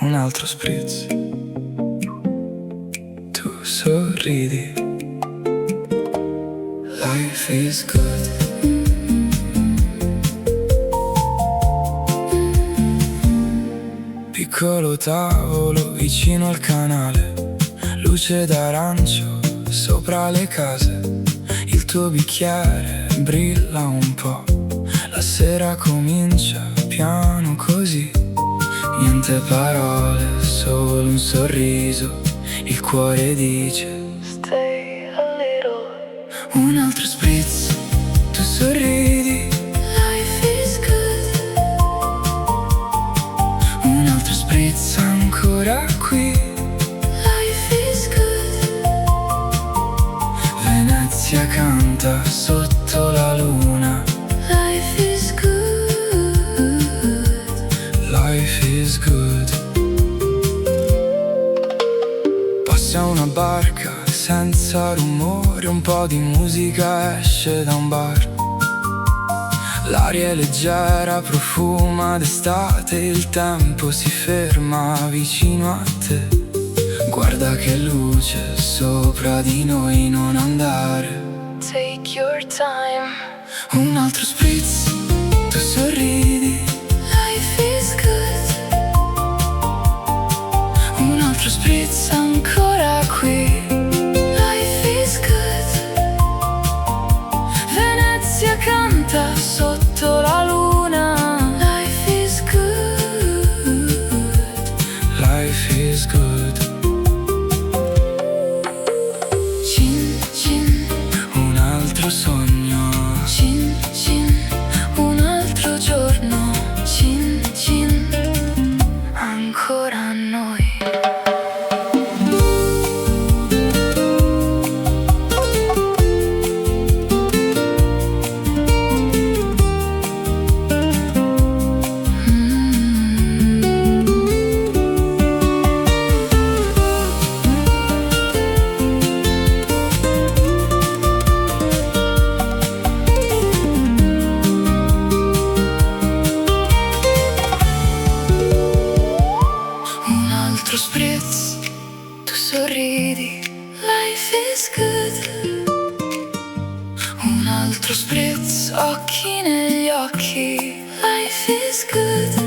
un altro spritz. Tu sorridi, life is good. Piccolo tavolo vicino al canale, luce d'arancio sopra le case. Il tuo bicchiere brilla un po', la sera comincia piano così. Niente parole, solo un sorriso, il cuore dice stay a little. Un altro spritz, tu sorridi, life is good. Un altro spritz ancora qui, life is good. Venezia canta sotto la luna, life is good. Life is good. Passa una barca senza rumore, un po' di musica esce da un bar. L'aria è leggera, profuma d'estate, il tempo si ferma vicino a te. Guarda che luce sopra di noi, non andare. Take your time. Un altro spritz, tu sorridi, life is good. Un altro spritz ancora qui, life is good. Venezia canta sotto la luna, life is good. Life is good. Cin cin, un altro sogno. Cin cin, un altro giorno. Cin cin, ancora noi. Un altro spritz, tu sorridi, life is good. Un altro spritz, occhi negli occhi, life is good.